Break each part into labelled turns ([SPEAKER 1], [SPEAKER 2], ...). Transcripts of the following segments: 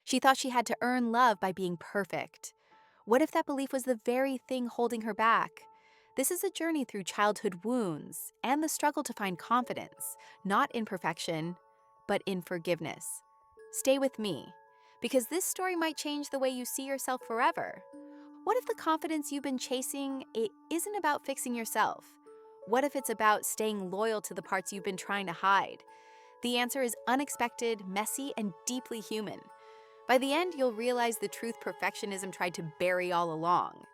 [SPEAKER 1] She thought she had to earn love by being perfect. What if that belief was the very thing holding her back? This is a journey through childhood wounds and the struggle to find confidence, not in perfection, but in forgiveness. Stay with me, because this story might change the way you see yourself forever. What if the confidence you've been chasing it isn't about fixing yourself? What if it's about staying loyal to the parts you've been trying to hide? The answer is unexpected, messy, and deeply human. By the end, you'll realize the truth perfectionism tried to bury all along.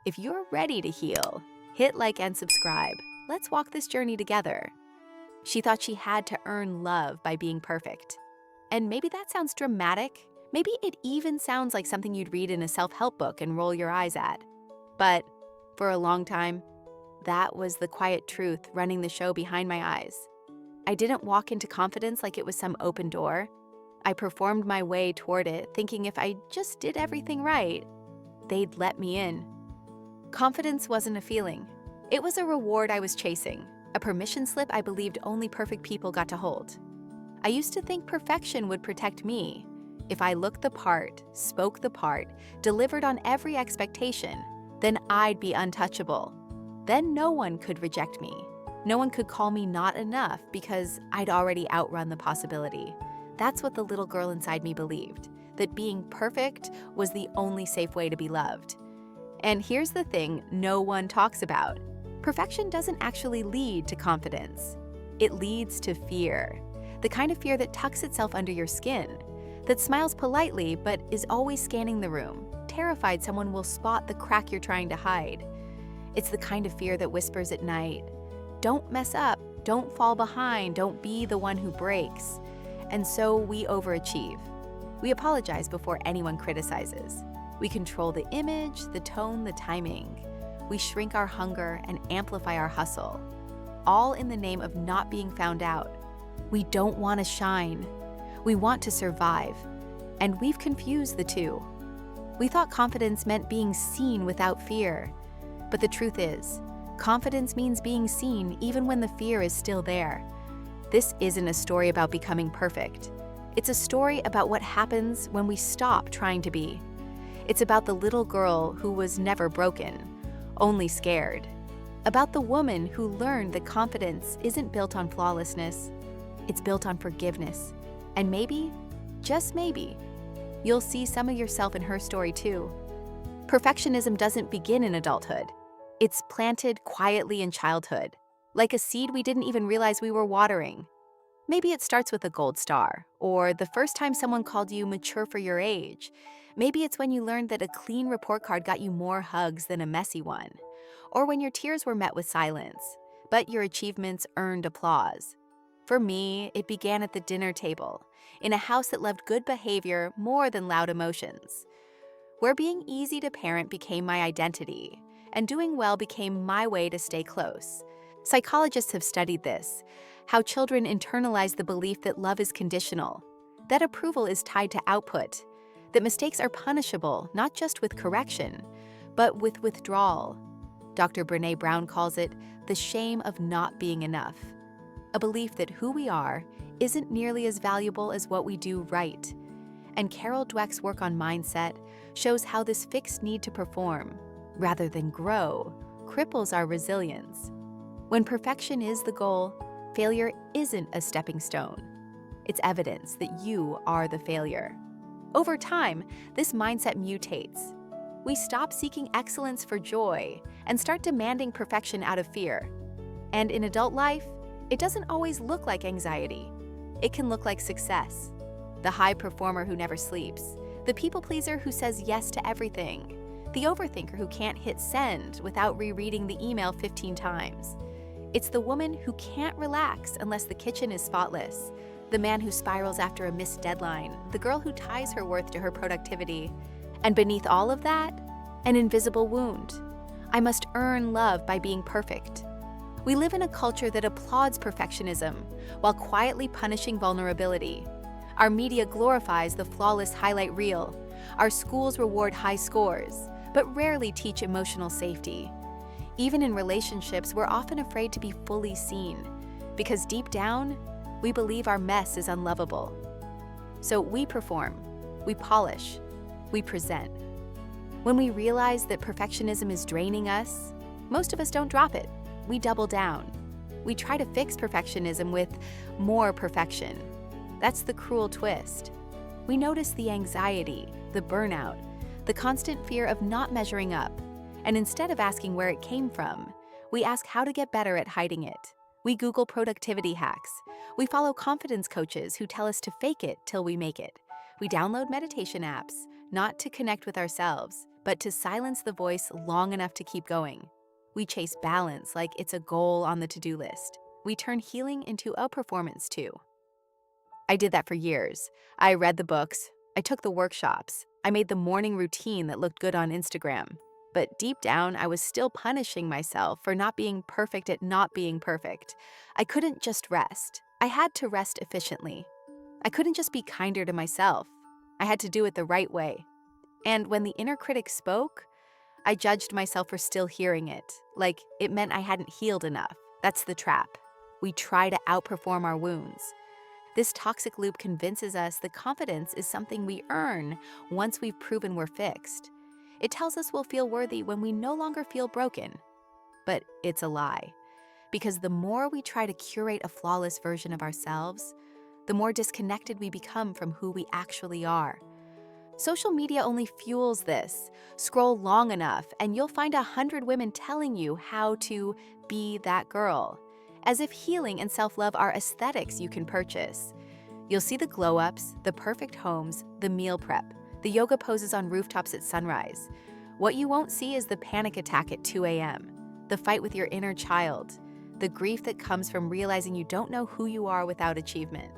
[SPEAKER 1] If you're ready to heal, hit like and subscribe. Let's walk this journey together. She thought she had to earn love by being perfect. And maybe that sounds dramatic. Maybe it even sounds like something you'd read in a self-help book and roll your eyes at. But for a long time, that was the quiet truth running the show behind my eyes. I didn't walk into confidence like it was some open door. I performed my way toward it, thinking if I just did everything right, they'd let me in. Confidence wasn't a feeling. It was a reward I was chasing, a permission slip I believed only perfect people got to hold. I used to think perfection would protect me. If I looked the part, spoke the part, delivered on every expectation, then I'd be untouchable. Then no one could reject me. No one could call me not enough because I'd already outrun the possibility. That's what the little girl inside me believed, that being perfect was the only safe way to be loved. And here's the thing no one talks about. Perfection doesn't actually lead to confidence. It leads to fear. The kind of fear that tucks itself under your skin, that smiles politely but is always scanning the room, terrified someone will spot the crack you're trying to hide. It's the kind of fear that whispers at night, "Don't mess up, don't fall behind, don't be the one who breaks." And so we overachieve. We apologize before anyone criticizes. We control the image, the tone, the timing. We shrink our hunger and amplify our hustle, all in the name of not being found out. We don't want to shine. We want to survive. And we've confused the two. We thought confidence meant being seen without fear. But the truth is, confidence means being seen even when the fear is still there. This isn't a story about becoming perfect. It's a story about what happens when we stop trying to be. It's about the little girl who was never broken, only scared. About the woman who learned that confidence isn't built on flawlessness, it's built on forgiveness. And maybe, just maybe, you'll see some of yourself in her story too. Perfectionism doesn't begin in adulthood. It's planted quietly in childhood, like a seed we didn't even realize we were watering. Maybe it starts with a gold star, or the first time someone called you mature for your age. Maybe it's when you learned that a clean report card got you more hugs than a messy one, or when your tears were met with silence, but your achievements earned applause. For me, it began at the dinner table, in a house that loved good behavior more than loud emotions, where being easy to parent became my identity, and doing well became my way to stay close. Psychologists have studied this, how children internalize the belief that love is conditional, that approval is tied to output, that mistakes are punishable not just with correction, but with withdrawal. Dr. Brené Brown calls it the shame of not being enough, a belief that who we are isn't nearly as valuable as what we do right. And Carol Dweck's work on mindset shows how this fixed need to perform, rather than grow, cripples our resilience. When perfection is the goal, failure isn't a stepping stone. It's evidence that you are the failure. Over time, this mindset mutates. We stop seeking excellence for joy and start demanding perfection out of fear. And in adult life, it doesn't always look like anxiety. It can look like success. The high performer who never sleeps, the people pleaser who says yes to everything, the overthinker who can't hit send without rereading the email 15 times. It's the woman who can't relax unless the kitchen is spotless, the man who spirals after a missed deadline, the girl who ties her worth to her productivity. And beneath all of that, an invisible wound. I must earn love by being perfect. We live in a culture that applauds perfectionism while quietly punishing vulnerability. Our media glorifies the flawless highlight reel. Our schools reward high scores, but rarely teach emotional safety. Even in relationships, we're often afraid to be fully seen, because deep down, we believe our mess is unlovable. So we perform. we polish, we present. When we realize that perfectionism is draining us, most of us don't drop it. We double down. We try to fix perfectionism with more perfection. That's the cruel twist. We notice the anxiety, the burnout, the constant fear of not measuring up, and instead of asking where it came from, we ask how to get better at hiding it. We Google productivity hacks. We follow confidence coaches who tell us to fake it till we make it. We download meditation apps, not to connect with ourselves, but to silence the voice long enough to keep going. We chase balance like it's a goal on the to-do list. We turn healing into a performance too. I did that for years. I read the books, I took the workshops, I made the morning routine that looked good on Instagram. But deep down, I was still punishing myself for not being perfect at not being perfect. I couldn't just rest. I had to rest efficiently. I couldn't just be kinder to myself. I had to do it the right way. And when the inner critic spoke, I judged myself for still hearing it, like it meant I hadn't healed enough. That's the trap. We try to outperform our wounds. This toxic loop convinces us that confidence is something we earn once we've proven we're fixed. It tells us we'll feel worthy when we no longer feel broken. But it's a lie, because the more we try to curate a flawless version of ourselves, the more disconnected we become from who we actually are. Social media only fuels this. Scroll long enough and you'll find 100 women telling you how to be that girl, as if healing and self-love are aesthetics you can purchase. You'll see the glow-ups, the perfect homes, the meal prep, the yoga poses on rooftops at sunrise. What you won't see is the panic attack at 2 a.m., the fight with your inner child, the grief that comes from realizing you don't know who you are without achievement.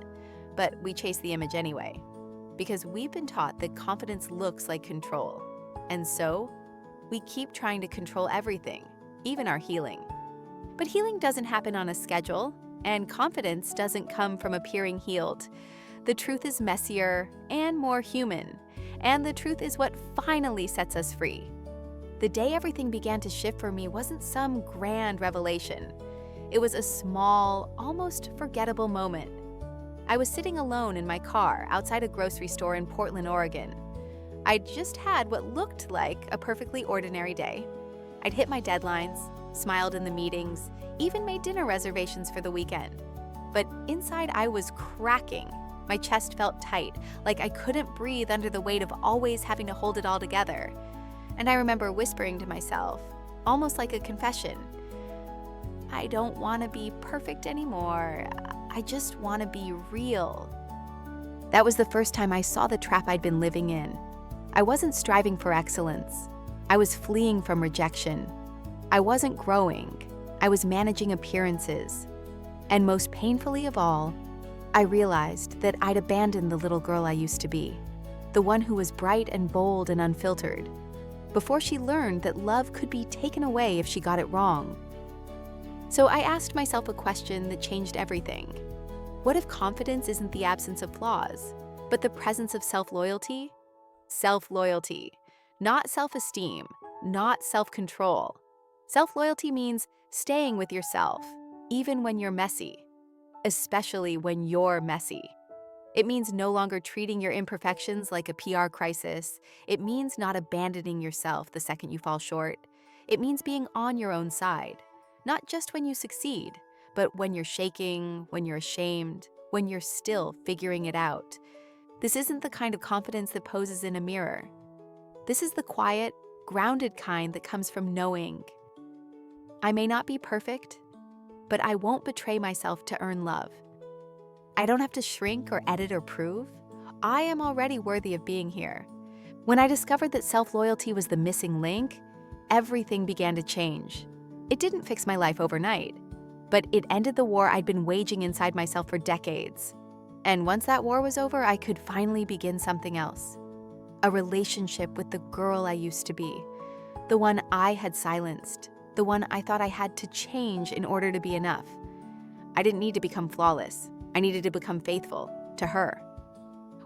[SPEAKER 1] But we chase the image anyway, because we've been taught that confidence looks like control. And so, we keep trying to control everything, even our healing. But healing doesn't happen on a schedule, and confidence doesn't come from appearing healed. The truth is messier and more human, and the truth is what finally sets us free. The day everything began to shift for me wasn't some grand revelation. It was a small, almost forgettable moment. I was sitting alone in my car outside a grocery store in Portland, Oregon. I'd just had what looked like a perfectly ordinary day. I'd hit my deadlines, smiled in the meetings, even made dinner reservations for the weekend. But inside I was cracking. My chest felt tight, like I couldn't breathe under the weight of always having to hold it all together. And I remember whispering to myself, almost like a confession, I don't want to be perfect anymore. I just want to be real. That was the first time I saw the trap I'd been living in. I wasn't striving for excellence. I was fleeing from rejection. I wasn't growing. I was managing appearances. And most painfully of all, I realized that I'd abandoned the little girl I used to be, the one who was bright and bold and unfiltered, before she learned that love could be taken away if she got it wrong. So I asked myself a question that changed everything. What if confidence isn't the absence of flaws, but the presence of self-loyalty? Self-loyalty, not self-esteem, not self-control. Self-loyalty means staying with yourself, even when you're messy, especially when you're messy. It means no longer treating your imperfections like a PR crisis. It means not abandoning yourself the second you fall short. It means being on your own side, not just when you succeed, but when you're shaking, when you're ashamed, when you're still figuring it out. This isn't the kind of confidence that poses in a mirror. This is the quiet, grounded kind that comes from knowing, I may not be perfect, but I won't betray myself to earn love. I don't have to shrink or edit or prove. I am already worthy of being here. When I discovered that self-loyalty was the missing link, everything began to change. It didn't fix my life overnight, but it ended the war I'd been waging inside myself for decades. And once that war was over, I could finally begin something else. A relationship with the girl I used to be, the one I had silenced, the one I thought I had to change in order to be enough. I didn't need to become flawless. I needed to become faithful to her.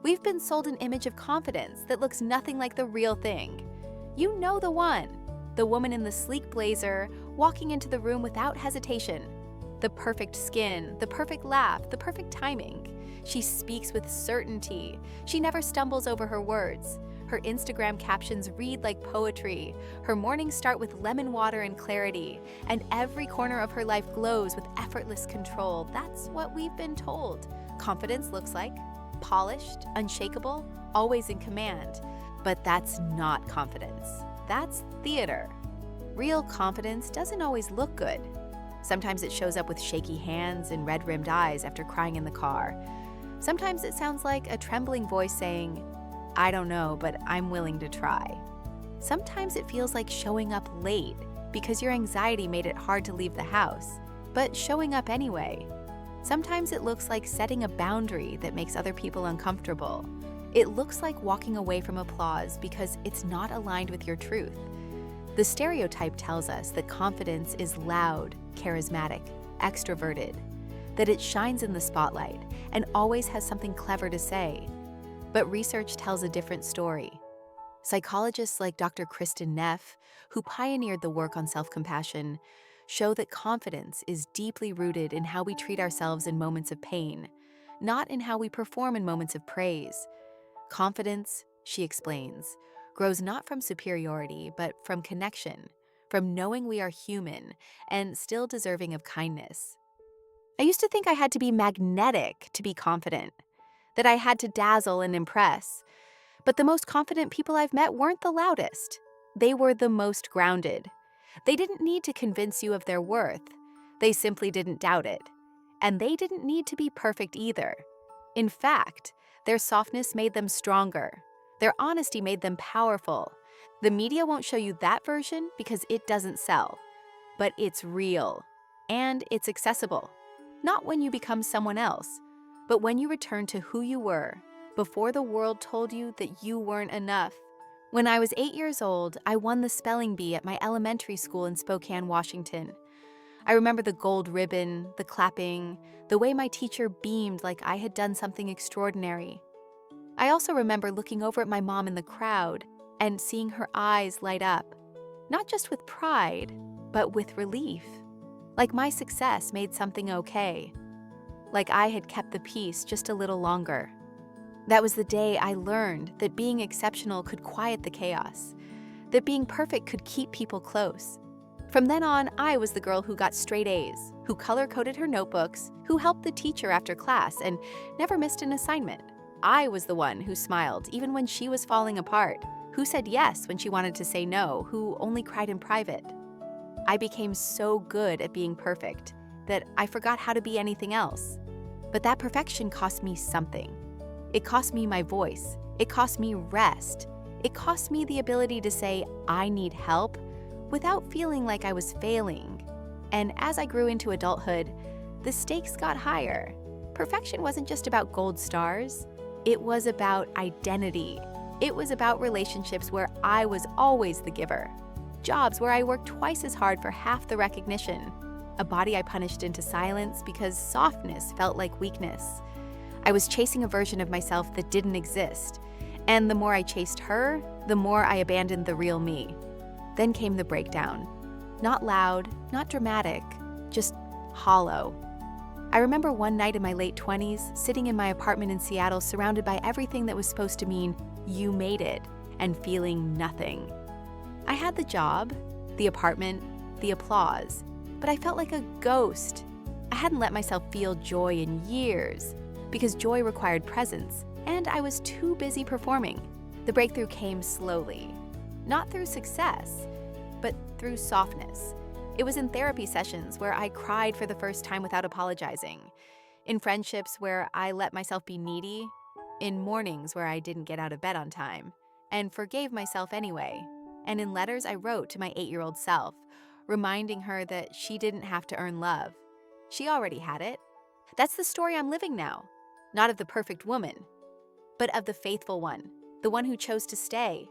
[SPEAKER 1] We've been sold an image of confidence that looks nothing like the real thing. You know the one, the woman in the sleek blazer, walking into the room without hesitation. The perfect skin, the perfect laugh, the perfect timing. She speaks with certainty. She never stumbles over her words. Her Instagram captions read like poetry. Her mornings start with lemon water and clarity. And every corner of her life glows with effortless control. That's what we've been told confidence looks like. Polished, unshakable, always in command. But that's not confidence. That's theater. Real confidence doesn't always look good. Sometimes it shows up with shaky hands and red-rimmed eyes after crying in the car. Sometimes it sounds like a trembling voice saying, "I don't know, but I'm willing to try." Sometimes it feels like showing up late because your anxiety made it hard to leave the house, but showing up anyway. Sometimes it looks like setting a boundary that makes other people uncomfortable. It looks like walking away from applause because it's not aligned with your truth. The stereotype tells us that confidence is loud, charismatic, extroverted, that it shines in the spotlight and always has something clever to say. But research tells a different story. Psychologists like Dr. Kristen Neff, who pioneered the work on self-compassion, show that confidence is deeply rooted in how we treat ourselves in moments of pain, not in how we perform in moments of praise. Confidence, she explains, grows not from superiority, but from connection, from knowing we are human and still deserving of kindness. I used to think I had to be magnetic to be confident, that I had to dazzle and impress. But the most confident people I've met weren't the loudest. They were the most grounded. They didn't need to convince you of their worth. They simply didn't doubt it. And they didn't need to be perfect either. In fact, their softness made them stronger. Their honesty made them powerful. The media won't show you that version because it doesn't sell. But it's real. And it's accessible. Not when you become someone else, but when you return to who you were before the world told you that you weren't enough. When I was 8 years old, I won the spelling bee at my elementary school in Spokane, Washington. I remember the gold ribbon, the clapping, the way my teacher beamed like I had done something extraordinary. I also remember looking over at my mom in the crowd and seeing her eyes light up, not just with pride, but with relief. Like my success made something okay. Like I had kept the peace just a little longer. That was the day I learned that being exceptional could quiet the chaos, that being perfect could keep people close. From then on, I was the girl who got straight A's, who color-coded her notebooks, who helped the teacher after class, and never missed an assignment. I was the one who smiled even when she was falling apart, who said yes when she wanted to say no, who only cried in private. I became so good at being perfect that I forgot how to be anything else. But that perfection cost me something. It cost me my voice. It cost me rest. It cost me the ability to say, I need help, without feeling like I was failing. And as I grew into adulthood, the stakes got higher. Perfection wasn't just about gold stars. It was about identity. It was about relationships where I was always the giver. Jobs where I worked twice as hard for half the recognition. A body I punished into silence because softness felt like weakness. I was chasing a version of myself that didn't exist. And the more I chased her, the more I abandoned the real me. Then came the breakdown. Not loud, not dramatic, just hollow. I remember one night in my late 20s, sitting in my apartment in Seattle surrounded by everything that was supposed to mean, you made it, and feeling nothing. I had the job, the apartment, the applause, but I felt like a ghost. I hadn't let myself feel joy in years, because joy required presence, and I was too busy performing. The breakthrough came slowly. Not through success, but through softness. It was in therapy sessions where I cried for the first time without apologizing, in friendships where I let myself be needy, in mornings where I didn't get out of bed on time, and forgave myself anyway, and in letters I wrote to my 8-year-old self, reminding her that she didn't have to earn love. She already had it. That's the story I'm living now, not of the perfect woman, but of the faithful one, the one who chose to stay.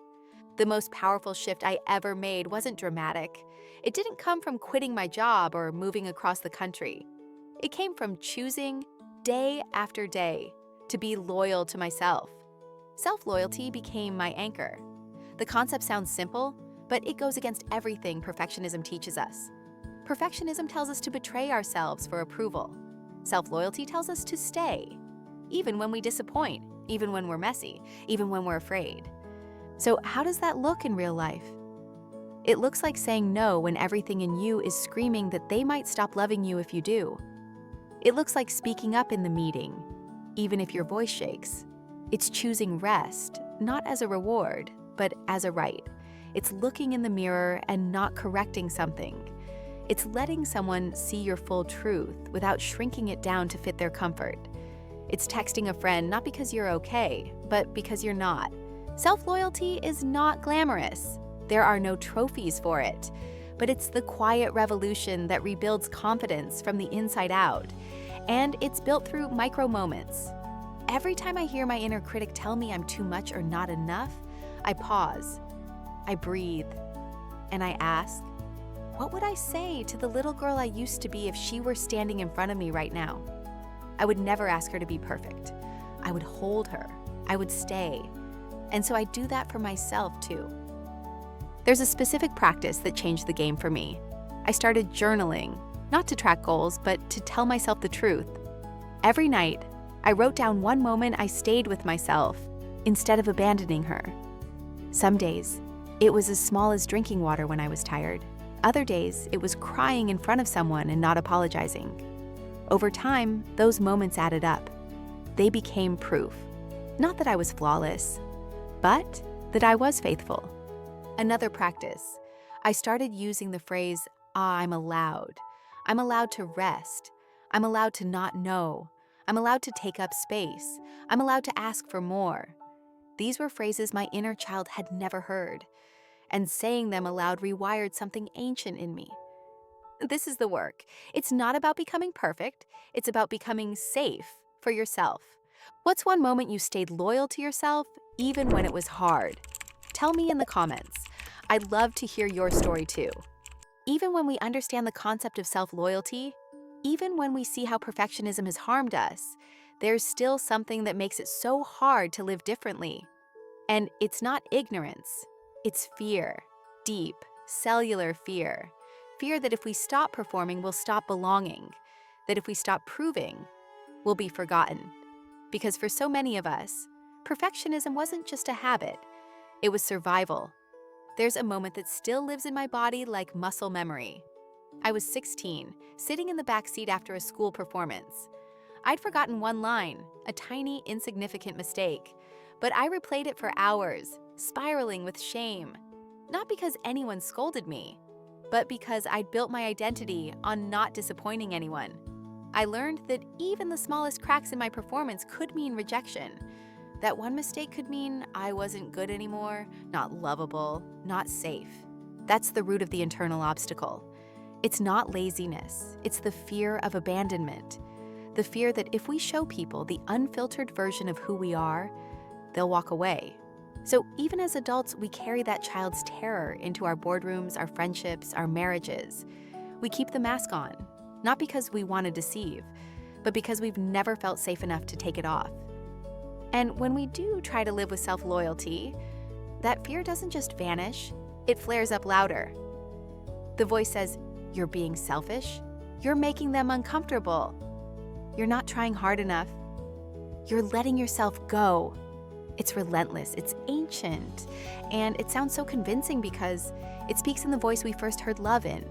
[SPEAKER 1] The most powerful shift I ever made wasn't dramatic. It didn't come from quitting my job or moving across the country. It came from choosing, day after day, to be loyal to myself. Self-loyalty became my anchor. The concept sounds simple, but it goes against everything perfectionism teaches us. Perfectionism tells us to betray ourselves for approval. Self-loyalty tells us to stay, even when we disappoint, even when we're messy, even when we're afraid. So how does that look in real life? It looks like saying no when everything in you is screaming that they might stop loving you if you do. It looks like speaking up in the meeting, even if your voice shakes. It's choosing rest, not as a reward, but as a right. It's looking in the mirror and not correcting something. It's letting someone see your full truth without shrinking it down to fit their comfort. It's texting a friend not because you're okay, but because you're not. Self-loyalty is not glamorous. There are no trophies for it, but it's the quiet revolution that rebuilds confidence from the inside out, and it's built through micro moments. Every time I hear my inner critic tell me I'm too much or not enough, I pause, I breathe, and I ask, what would I say to the little girl I used to be if she were standing in front of me right now? I would never ask her to be perfect. I would hold her. I would stay. And so I do that for myself too. There's a specific practice that changed the game for me. I started journaling, not to track goals, but to tell myself the truth. Every night, I wrote down one moment I stayed with myself instead of abandoning her. Some days, it was as small as drinking water when I was tired. Other days, it was crying in front of someone and not apologizing. Over time, those moments added up. They became proof. Not that I was flawless, but that I was faithful. Another practice, I started using the phrase, I'm allowed. I'm allowed to rest. I'm allowed to not know. I'm allowed to take up space. I'm allowed to ask for more. These were phrases my inner child had never heard, and saying them aloud rewired something ancient in me. This is the work. It's not about becoming perfect. It's about becoming safe for yourself. What's one moment you stayed loyal to yourself, even when it was hard? Tell me in the comments. I'd love to hear your story too. Even when we understand the concept of self-loyalty, even when we see how perfectionism has harmed us, there's still something that makes it so hard to live differently. And it's not ignorance, it's fear. Deep, cellular fear. Fear that if we stop performing, we'll stop belonging. That if we stop proving, we'll be forgotten. Because for so many of us, perfectionism wasn't just a habit, it was survival. There's a moment that still lives in my body like muscle memory. I was 16, sitting in the back seat after a school performance. I'd forgotten one line, a tiny, insignificant mistake, but I replayed it for hours, spiraling with shame. Not because anyone scolded me, but because I'd built my identity on not disappointing anyone. I learned that even the smallest cracks in my performance could mean rejection. That one mistake could mean I wasn't good anymore, not lovable, not safe. That's the root of the internal obstacle. It's not laziness, it's the fear of abandonment. The fear that if we show people the unfiltered version of who we are, they'll walk away. So even as adults, we carry that child's terror into our boardrooms, our friendships, our marriages. We keep the mask on, not because we want to deceive, but because we've never felt safe enough to take it off. And when we do try to live with self-loyalty, that fear doesn't just vanish, it flares up louder. The voice says, you're being selfish, you're making them uncomfortable, you're not trying hard enough, you're letting yourself go. It's relentless, it's ancient, and it sounds so convincing because it speaks in the voice we first heard love in.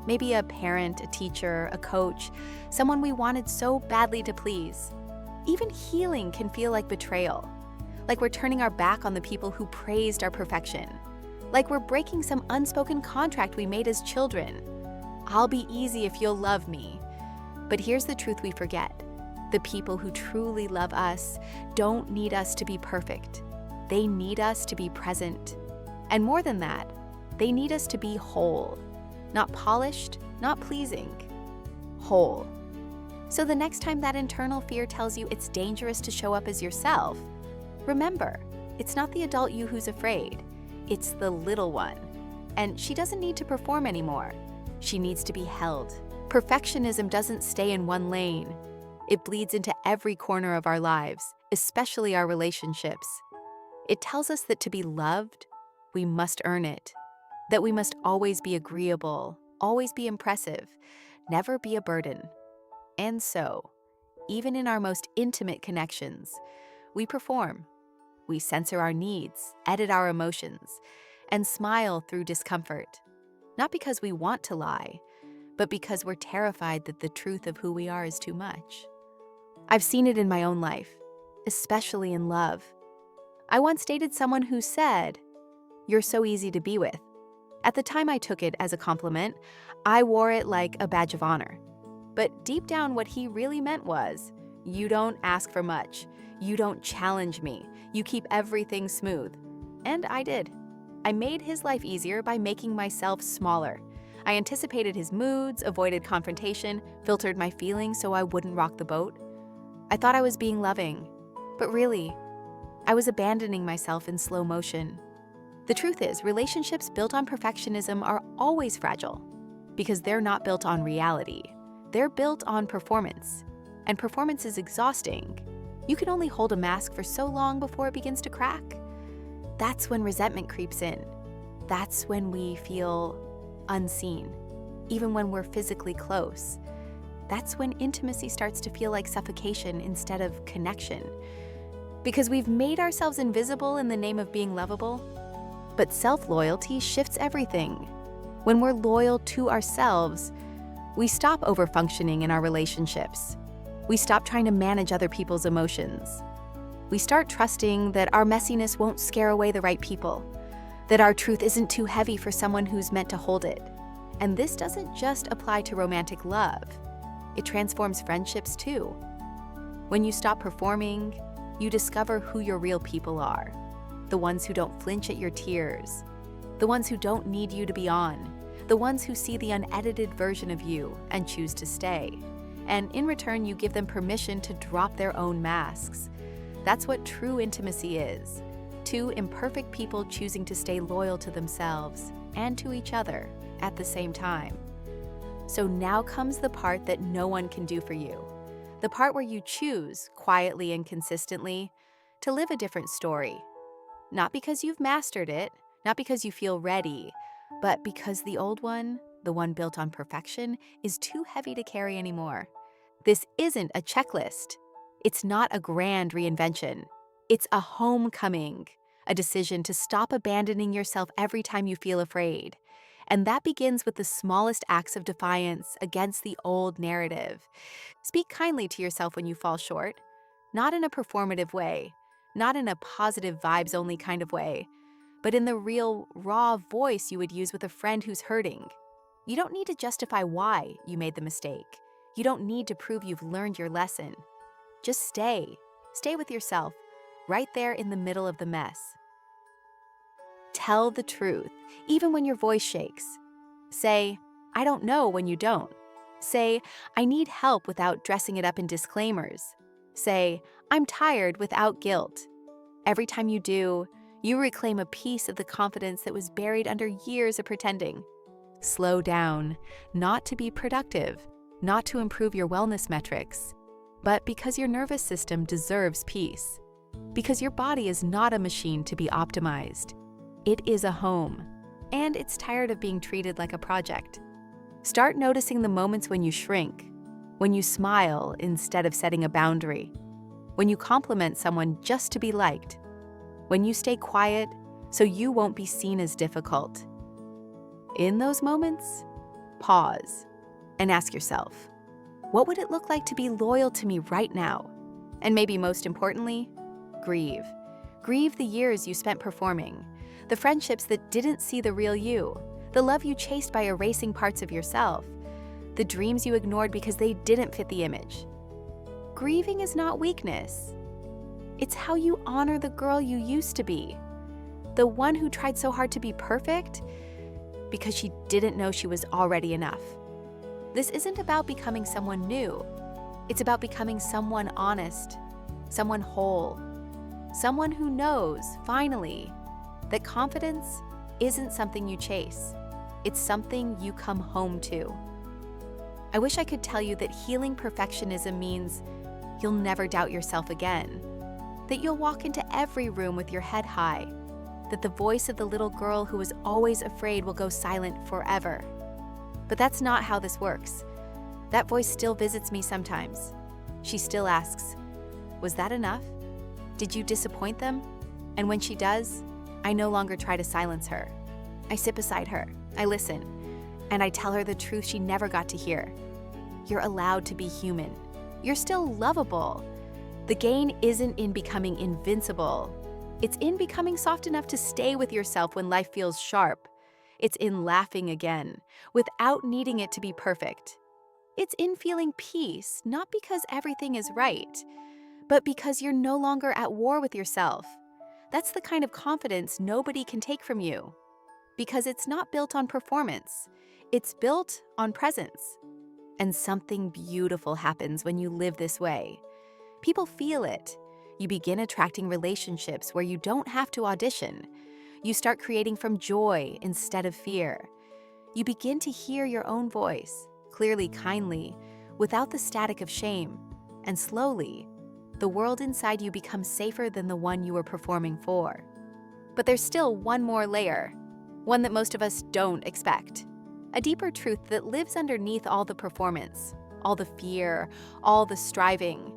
[SPEAKER 1] Maybe a parent, a teacher, a coach, someone we wanted so badly to please. Even healing can feel like betrayal, like we're turning our back on the people who praised our perfection, like we're breaking some unspoken contract we made as children. I'll be easy if you'll love me. But here's the truth we forget. The people who truly love us don't need us to be perfect. They need us to be present. And more than that, they need us to be whole. Not polished, not pleasing. Whole. So the next time that internal fear tells you it's dangerous to show up as yourself, remember, it's not the adult you who's afraid. It's the little one. And she doesn't need to perform anymore. She needs to be held. Perfectionism doesn't stay in one lane. It bleeds into every corner of our lives, especially our relationships. It tells us that to be loved, we must earn it, that we must always be agreeable, always be impressive, never be a burden. And so, even in our most intimate connections, we perform. We censor our needs, edit our emotions, and smile through discomfort. Not because we want to lie, but because we're terrified that the truth of who we are is too much. I've seen it in my own life, especially in love. I once dated someone who said, "You're so easy to be with." At the time, I took it as a compliment. I wore it like a badge of honor. But deep down, what he really meant was, "You don't ask for much. You don't challenge me. You keep everything smooth." And I did. I made his life easier by making myself smaller. I anticipated his moods, avoided confrontation, filtered my feelings so I wouldn't rock the boat. I thought I was being loving, but really, I was abandoning myself in slow motion. The truth is, relationships built on perfectionism are always fragile because they're not built on reality. They're built on performance, and performance is exhausting. You can only hold a mask for so long before it begins to crack. That's when resentment creeps in. That's when we feel unseen, even when we're physically close. That's when intimacy starts to feel like suffocation instead of connection. Because we've made ourselves invisible in the name of being lovable. But self-loyalty shifts everything. When we're loyal to ourselves, we stop overfunctioning in our relationships. We stop trying to manage other people's emotions. We start trusting that our messiness won't scare away the right people, that our truth isn't too heavy for someone who's meant to hold it. And this doesn't just apply to romantic love. It transforms friendships too. When you stop performing, you discover who your real people are. The ones who don't flinch at your tears. The ones who don't need you to be on. The ones who see the unedited version of you and choose to stay. And in return, you give them permission to drop their own masks. That's what true intimacy is. Two imperfect people choosing to stay loyal to themselves and to each other at the same time. So now comes the part that no one can do for you. The part where you choose, quietly and consistently, to live a different story. Not because you've mastered it, not because you feel ready, but because the old one, the one built on perfection, is too heavy to carry anymore. This isn't a checklist. It's not a grand reinvention. It's a homecoming, a decision to stop abandoning yourself every time you feel afraid. And that begins with the smallest acts of defiance against the old narrative. Speak kindly to yourself when you fall short, not in a performative way, not in a positive vibes-only kind of way, but in the real, raw voice you would use with a friend who's hurting. You don't need to justify why you made the mistake. You don't need to prove you've learned your lesson. Just stay. Stay with yourself, right there in the middle of the mess. Tell the truth, even when your voice shakes. Say, "I don't know," when you don't. Say, "I need help," without dressing it up in disclaimers. Say, "I'm tired," without guilt. Every time you do, you reclaim a piece of the confidence that was buried under years of pretending. Slow down, not to be productive, not to improve your wellness metrics, but because your nervous system deserves peace. Because your body is not a machine to be optimized. It is a home, and it's tired of being treated like a project. Start noticing the moments when you shrink, when you smile instead of setting a boundary, when you compliment someone just to be liked, when you stay quiet so you won't be seen as difficult. In those moments, pause and ask yourself, what would it look like to be loyal to me right now? And maybe most importantly, grieve. Grieve the years you spent performing, the friendships that didn't see the real you, the love you chased by erasing parts of yourself, the dreams you ignored because they didn't fit the image. Grieving is not weakness. It's how you honor the girl you used to be, the one who tried so hard to be perfect because she didn't know she was already enough. This isn't about becoming someone new. It's about becoming someone honest, someone whole, someone who knows, finally, that confidence isn't something you chase. It's something you come home to. I wish I could tell you that healing perfectionism means you'll never doubt yourself again, that you'll walk into every room with your head high, that the voice of the little girl who was always afraid will go silent forever. But that's not how this works. That voice still visits me sometimes. She still asks, "Was that enough? Did you disappoint them?" And when she does, I no longer try to silence her. I sit beside her, I listen, and I tell her the truth she never got to hear. You're allowed to be human. You're still lovable. The gain isn't in becoming invincible. It's in becoming soft enough to stay with yourself when life feels sharp. It's in laughing again, without needing it to be perfect. It's in feeling peace, not because everything is right, but because you're no longer at war with yourself. That's the kind of confidence nobody can take from you. Because it's not built on performance, it's built on presence. And something beautiful happens when you live this way. People feel it. You begin attracting relationships where you don't have to audition. You start creating from joy instead of fear. You begin to hear your own voice, clearly, kindly, without the static of shame. And slowly, the world inside you becomes safer than the one you were performing for. But there's still one more layer, one that most of us don't expect. A deeper truth that lives underneath all the performance, all the fear, all the striving.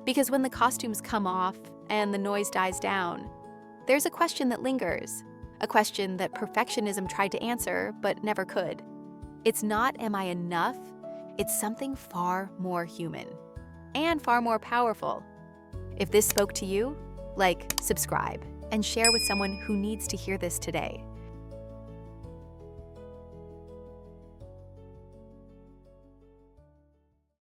[SPEAKER 1] Because when the costumes come off and the noise dies down, there's a question that lingers, a question that perfectionism tried to answer but never could. It's not, am I enough? It's something far more human and far more powerful. If this spoke to you, like, subscribe, and share with someone who needs to hear this today.